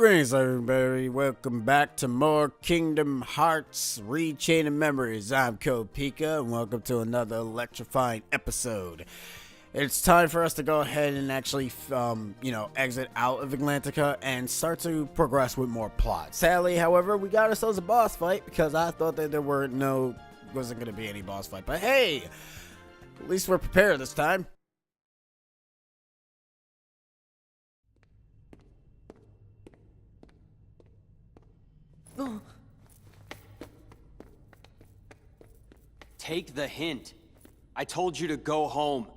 Greetings everybody, welcome back to more Kingdom Hearts Re.Chain and Memories. I'm Code Pika and welcome to another electrifying episode. It's time for us to go ahead and actually, exit out of Atlantica and start to progress with more plot. Sadly, however, we got ourselves a boss fight because I thought that there wasn't going to be any boss fight. But hey, at least we're prepared this time. Take the hint. I told you to go home.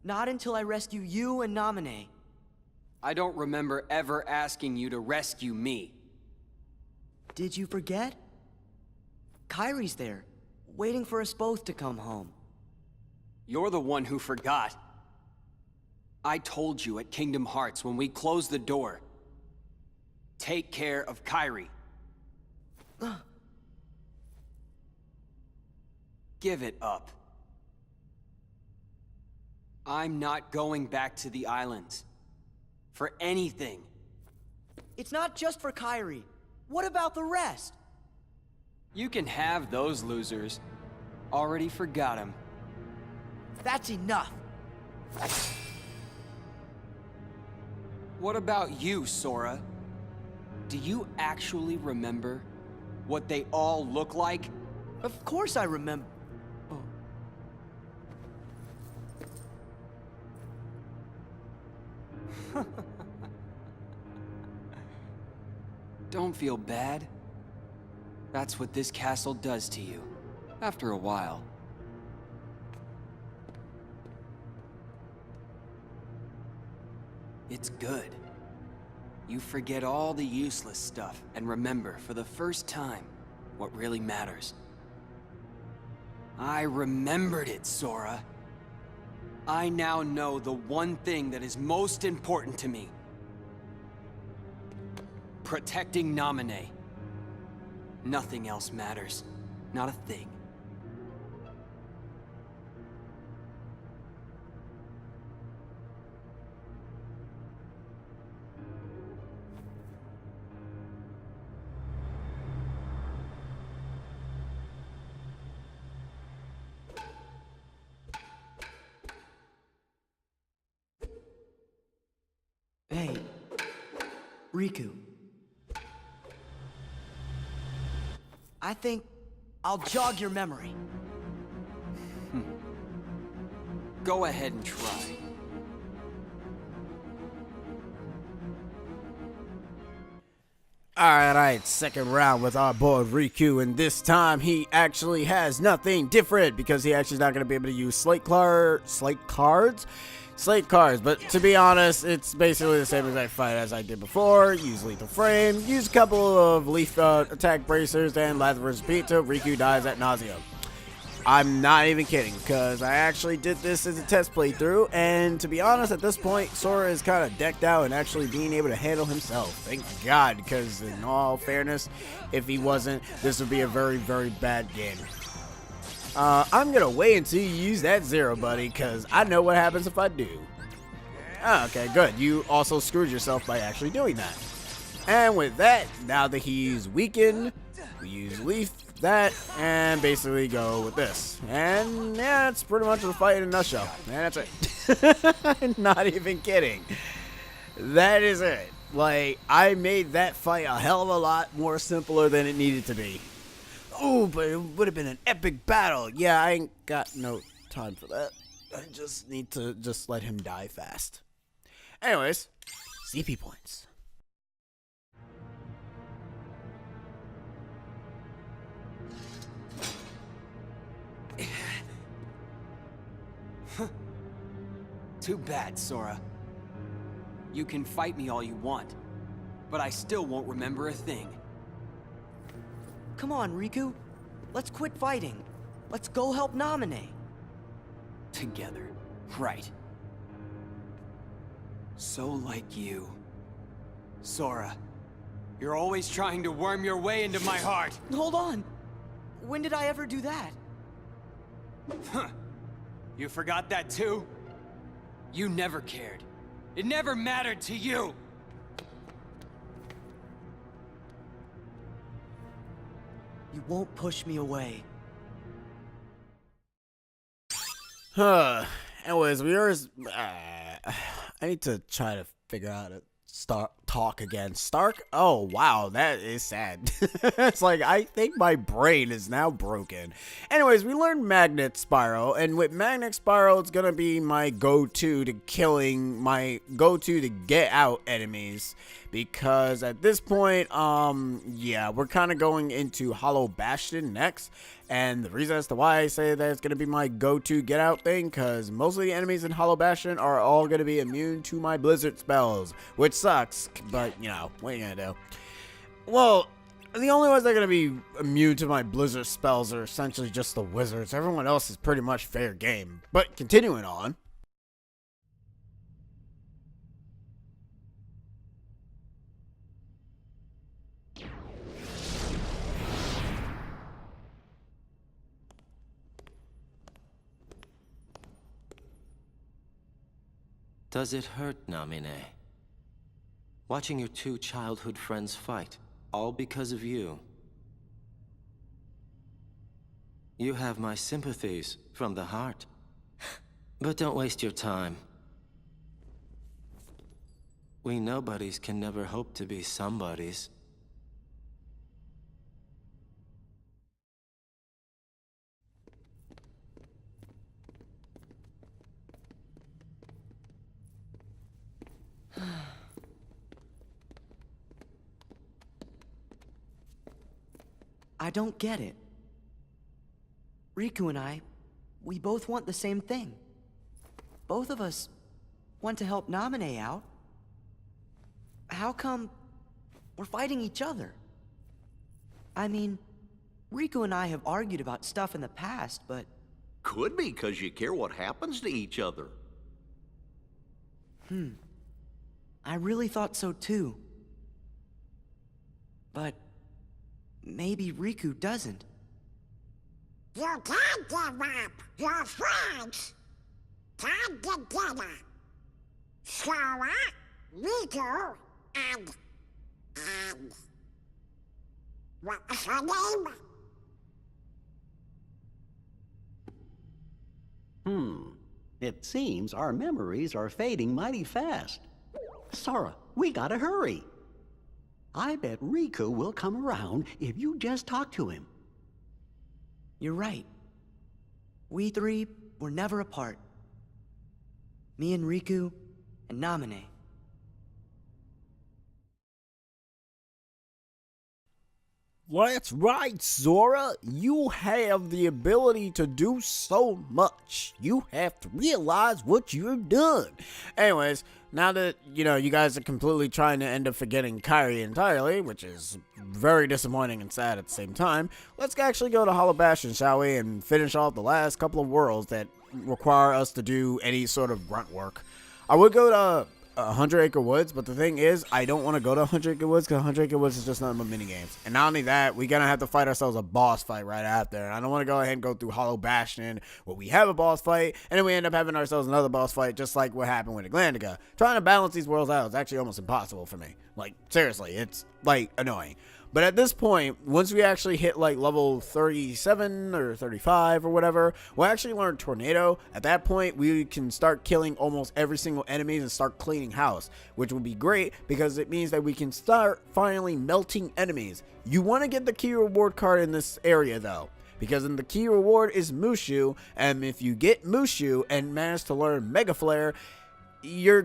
Not until I rescue you and Namine. I don't remember ever asking you to rescue me. Did you forget? Kyrie's there, waiting for us both to come home. You're the one who forgot. I told you at Kingdom Hearts when we closed the door. Take care of Kyrie. Give it up. I'm not going back to the islands. For anything. It's not just for Kyrie. What about the rest? You can have those losers. Already forgot him. That's enough. What about you, Sora? Do you actually remember what they all look like? Of course I remember. Don't feel bad. That's what this castle does to you, after a while. It's good. You forget all the useless stuff and remember for the first time what really matters. I remembered it, Sora. I now know the one thing that is most important to me. Protecting Namine. Nothing else matters. Not a thing. Hey, Riku. I think I'll jog your memory. Go ahead and try. Alright, second round with our boy Riku, and this time he actually has nothing different because he actually is not going to be able to use slate cards, but to be honest, it's basically the same exact fight as I did before. Use lethal frame, use a couple of leaf attack bracers, and Lazarus repeat till Riku dies at nausea. I'm not even kidding, because I actually did this as a test playthrough, and to be honest, at this point, Sora is kind of decked out and actually being able to handle himself. Thank God, because in all fairness, if he wasn't, this would be a very, very bad game. I'm gonna wait until you use that zero, buddy, because I know what happens if I do. Oh, okay, good. You also screwed yourself by actually doing that. And with that, now that he's weakened, we use Leaf, that, and basically go with this. And yeah, that's pretty much the fight in a nutshell. And that's it. Not even kidding. That is it. Like, I made that fight a hell of a lot more simpler than it needed to be. Oh, but it would have been an epic battle. Yeah, I ain't got no time for that. I just need to just let him die fast. Anyways, CP points. Too bad, Sora. You can fight me all you want, but I still won't remember a thing. Come on, Riku. Let's quit fighting. Let's go help Namine. Together, right. So like you. Sora, you're always trying to worm your way into my heart. Hold on. When did I ever do that? Huh. You forgot that too? You never cared. It never mattered to you. You won't push me away. Anyways, I need to try to figure out how to talk again. Stark? Oh, wow, that is sad. It's like, I think my brain is now broken. Anyways, we learned Magnet Spiral, and with Magnet Spiral, it's gonna be my go-to to get out enemies. Because at this point, yeah, we're kind of going into Hollow Bastion next. And the reason as to why I say that it's going to be my go-to get out thing, because most of the enemies in Hollow Bastion are all going to be immune to my blizzard spells, which sucks, but, you know, what are you going to do? Well, the only ones that are going to be immune to my blizzard spells are essentially just the wizards. Everyone else is pretty much fair game. But continuing on. Does it hurt, Namine? Watching your two childhood friends fight, all because of you. You have my sympathies from the heart. But don't waste your time. We nobodies can never hope to be somebodies. I don't get it. Riku and I, we both want the same thing. Both of us want to help Namine out. How come we're fighting each other? I mean, Riku and I have argued about stuff in the past, but... Could be because you care what happens to each other. I really thought so too. But... maybe Riku doesn't. You can't give up your friends. Time together. Sora, Riku, and... what was her name? It seems our memories are fading mighty fast. Sora, we gotta hurry. I bet Riku will come around if you just talk to him. You're right. We three were never apart. Me and Riku and Namine. That's right, Sora. You have the ability to do so much. You have to realize what you've done. Anyways, now that, you know, you guys are completely trying to end up forgetting Kairi entirely, which is very disappointing and sad at the same time, let's actually go to Hollow Bastion, shall we, and finish off the last couple of worlds that require us to do any sort of grunt work. I would go to 100 Acre Woods, but the thing is, I don't want to go to 100 Acre Woods because 100 Acre Woods is just nothing but mini games. And not only that, we're gonna have to fight ourselves a boss fight right after. And I don't want to go ahead and go through Hollow Bastion where we have a boss fight and then we end up having ourselves another boss fight, just like what happened with Atlantica. Trying to balance these worlds out is actually almost impossible for me. Like, seriously, it's like annoying. But at this point, once we actually hit like level 37 or 35 or whatever, we'll actually learn Tornado. At that point, we can start killing almost every single enemy and start cleaning house, which will be great because it means that we can start finally melting enemies. You want to get the key reward card in this area though, because in the key reward is Mushu, and if you get Mushu and manage to learn Mega Flare, your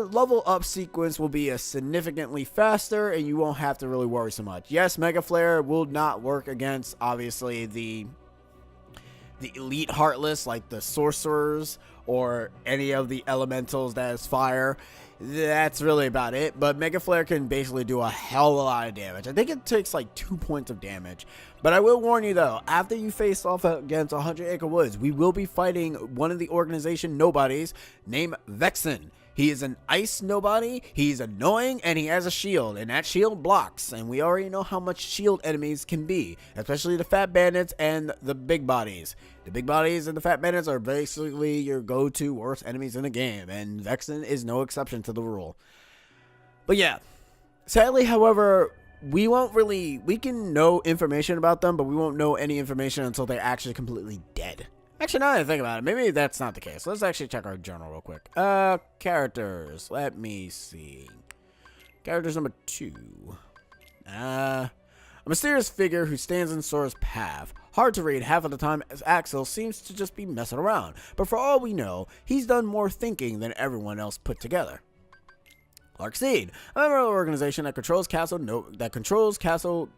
level up sequence will be significantly faster and you won't have to really worry so much. Yes, Mega Flare will not work against obviously the elite heartless like the sorcerers or any of the elementals that is fire. That's really about it, but Mega Flare can basically do a hell of a lot of damage. I think it takes like 2 points of damage. But I will warn you though, after you face off against 100 Acre Woods, we will be fighting one of the organization nobodies named Vexen. He is an ice nobody, he's annoying, and he has a shield, and that shield blocks, and we already know how much shield enemies can be, especially the fat bandits and the big bodies. The big bodies and the fat bandits are basically your go-to worst enemies in the game, and Vexen is no exception to the rule. But yeah, sadly, however, we can know information about them, but we won't know any information until they're actually completely dead. Actually, now that I think about it, maybe that's not the case. Let's actually check our journal real quick. Characters. Let me see. Characters number 2. A mysterious figure who stands in Sora's path. Hard to read half of the time, as Axel seems to just be messing around. But for all we know, he's done more thinking than everyone else put together. Lark Seed, a member of the organization that controls Castle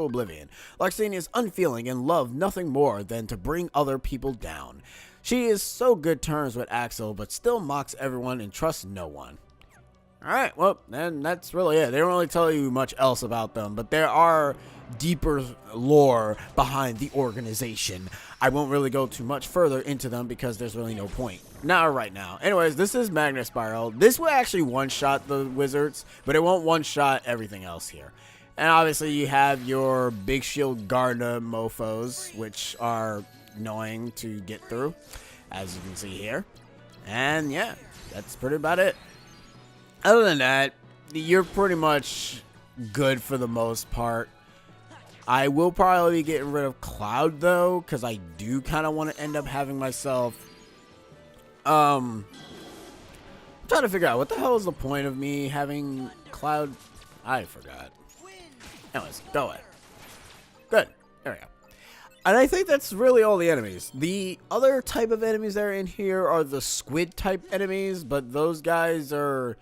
Oblivion. Larkstein is unfeeling and love nothing more than to bring other people down. She is so good terms with Axel, but still mocks everyone and trusts no one. Alright, well, then that's really it. They don't really tell you much else about them, but there are deeper lore behind the organization. I won't really go too much further into them because there's really no point. Not right now. Anyways, this is Magnet Spiral. This will actually one-shot the wizards, but it won't one-shot everything else here. And obviously you have your Big Shield Garda mofos, which are annoying to get through, as you can see here. And yeah, that's pretty about it. Other than that, you're pretty much good for the most part. I will probably be getting rid of Cloud though, because I do kind of want to end up having myself. I'm trying to figure out what the hell is the point of me having Cloud. I forgot. Anyways, go away. Good. There we go. And I think that's really all the enemies. The other type of enemies that are in here are the squid type enemies, but those guys are.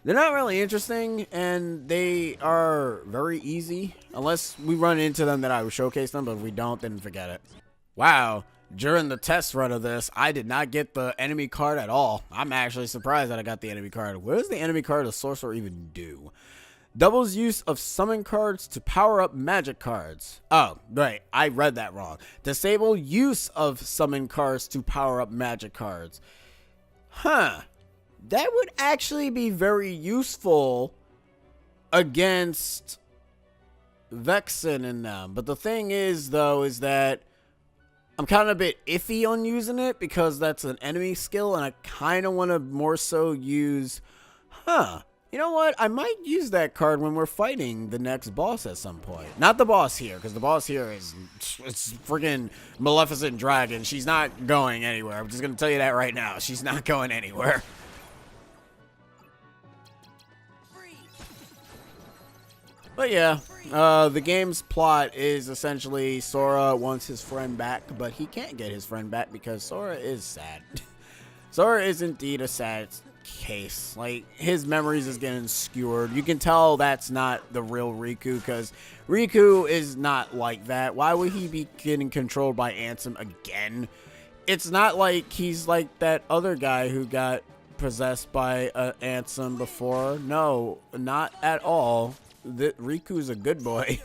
They're not really interesting, and they are very easy. Unless we run into them, then I will showcase them, but if we don't, then forget it. Wow, during the test run of this, I did not get the enemy card at all. I'm actually surprised that I got the enemy card. What does the enemy card of Sorcerer even do? Doubles use of summon cards to power up magic cards. Oh, right, I read that wrong. Disable use of summon cards to power up magic cards. Huh. That would actually be very useful against Vexen and them. But the thing is, though, is that I'm kind of a bit iffy on using it because that's an enemy skill, and I kind of want to more so use... You know what? I might use that card when we're fighting the next boss at some point. Not the boss here, because the boss here is it's freaking Maleficent Dragon. She's not going anywhere. I'm just going to tell you that right now. She's not going anywhere. But yeah, the game's plot is essentially Sora wants his friend back, but he can't get his friend back because Sora is sad. Sora is indeed a sad case. Like, his memories is getting skewered. You can tell that's not the real Riku, because Riku is not like that. Why would he be getting controlled by Ansem again? It's not like he's like that other guy who got possessed by Ansem before. No, not at all. Riku's a good boy.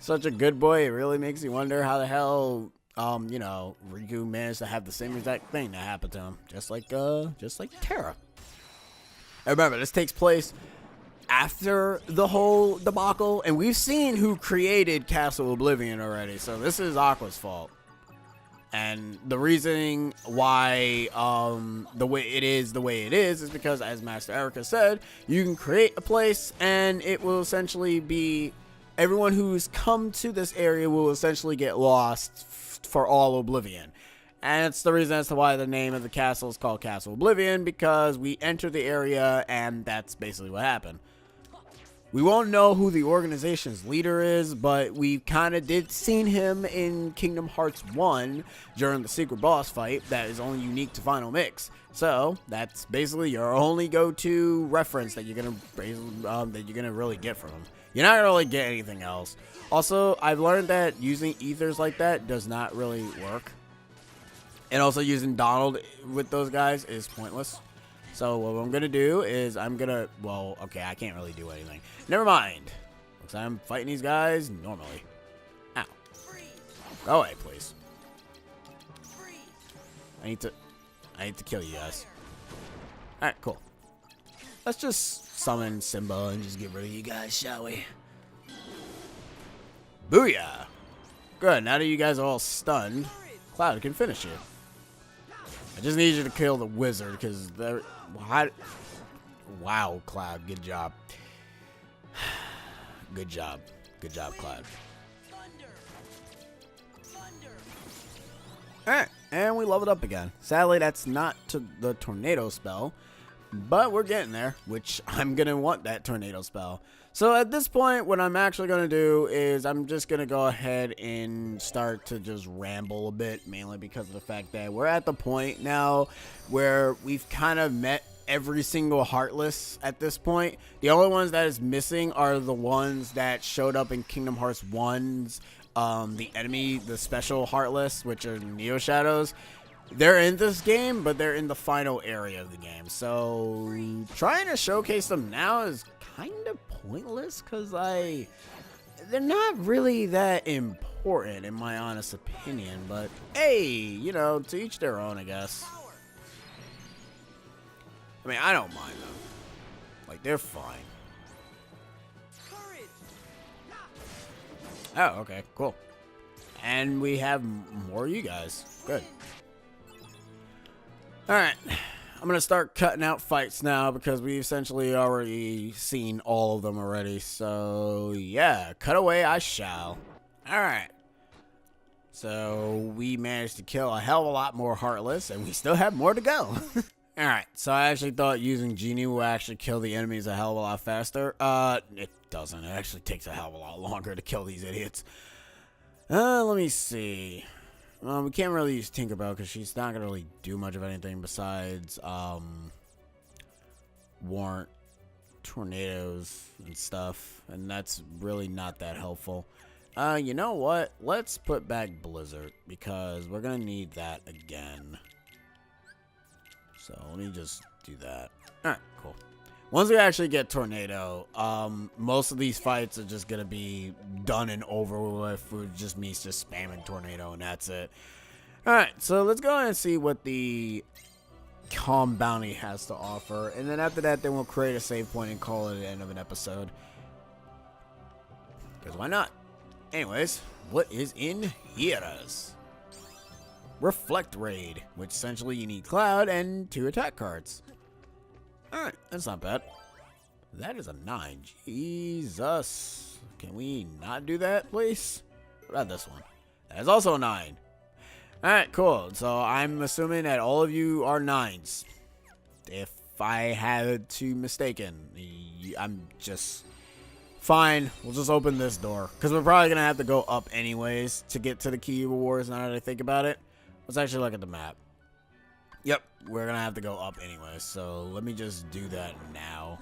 Such a good boy. It really makes you wonder how the hell you know, Riku managed to have the same exact thing that happened to him, just like Terra. And remember, this takes place after the whole debacle, and we've seen who created Castle Oblivion already, so this is Aqua's fault. And the reasoning why the way it is because, as Master Erica said, you can create a place and it will essentially be everyone who's come to this area will essentially get lost for all Oblivion. And it's the reason as to why the name of the castle is called Castle Oblivion, because we enter the area and that's basically what happened. We won't know who the organization's leader is, but we kind of did seen him in Kingdom Hearts 1 during the secret boss fight that is only unique to Final Mix. So that's basically your only go-to reference that you're gonna really get from him. You're not gonna really get anything else. Also, I've learned that using ethers like that does not really work, and also using Donald with those guys is pointless. So what I'm gonna do is well, okay, I can't really do anything. Never mind. Looks like I'm fighting these guys normally. Ow. Go away, please. I need to kill you guys. Alright, cool. Let's just summon Simba and just get rid of you guys, shall we? Booyah! Good, now that you guys are all stunned, Cloud can finish you. I just need you to kill the wizard, because they're... Wow, Cloud, good job. Good job. Good job, Cloud. Alright, and we leveled up again. Sadly, that's not to the tornado spell, but we're getting there, which I'm going to want that tornado spell. So at this point, what I'm actually going to do is I'm just going to go ahead and start to just ramble a bit, mainly because of the fact that we're at the point now where we've kind of met every single Heartless at this point. The only ones that is missing are the ones that showed up in Kingdom Hearts 1's the enemy, the special Heartless, which are Neo Shadows. They're in this game, but they're in the final area of the game. So trying to showcase them now is kind of pointless because they're not really that important in my honest opinion. But hey, you know, to each their own, I guess. I mean, I don't mind them. Like, they're fine. Oh, okay, cool. And we have more of you guys. Good. Alright. I'm going to start cutting out fights now because we essentially already seen all of them already. So, yeah. Cut away I shall. Alright. So, we managed to kill a hell of a lot more Heartless, and we still have more to go. Alright, so I actually thought using Genie will actually kill the enemies a hell of a lot faster. It doesn't. It actually takes a hell of a lot longer to kill these idiots. Let me see. We can't really use Tinkerbell because she's not going to really do much of anything besides, warrant tornadoes and stuff. And that's really not that helpful. You know what? Let's put back Blizzard because we're going to need that again. So let me just do that. Alright, cool. Once we actually get Tornado, most of these fights are just going to be done and over with. With just me just spamming Tornado and that's it. Alright, so let's go ahead and see what the Calm Bounty has to offer. And then after that, then we'll create a save point and call it the end of an episode. Because why not? Anyways, what is in Heroes? Reflect Raid, which essentially you need Cloud and 2 attack cards. Alright, that's not bad. That is a 9. Jesus. Can we not do that, please? What about this one? That is also a 9. Alright, cool. So I'm assuming that all of you are 9s. If I had to mistaken, I'm just... Fine, we'll just open this door. Because we're probably going to have to go up anyways to get to the key rewards now that I think about it. Let's actually look at the map. Yep, we're going to have to go up anyways. So let me just do that now.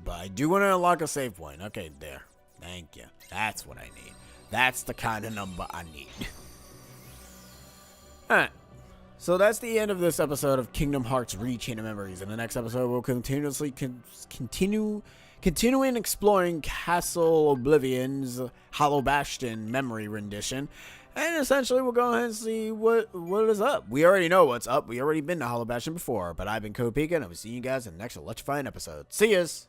But I do want to unlock a save point. Okay, there. Thank you. That's what I need. That's the kind of number I need. Alright. So that's the end of this episode of Kingdom Hearts Re.Chain of Memories. In the next episode, we'll continuously continuing exploring Castle Oblivion's Hollow Bastion memory rendition. And essentially, we'll go ahead and see what is up. We already know what's up. We already been to Hollow Bastion before. But I've been Code Pika, and I will see you guys in the next electrifying episode. See yas!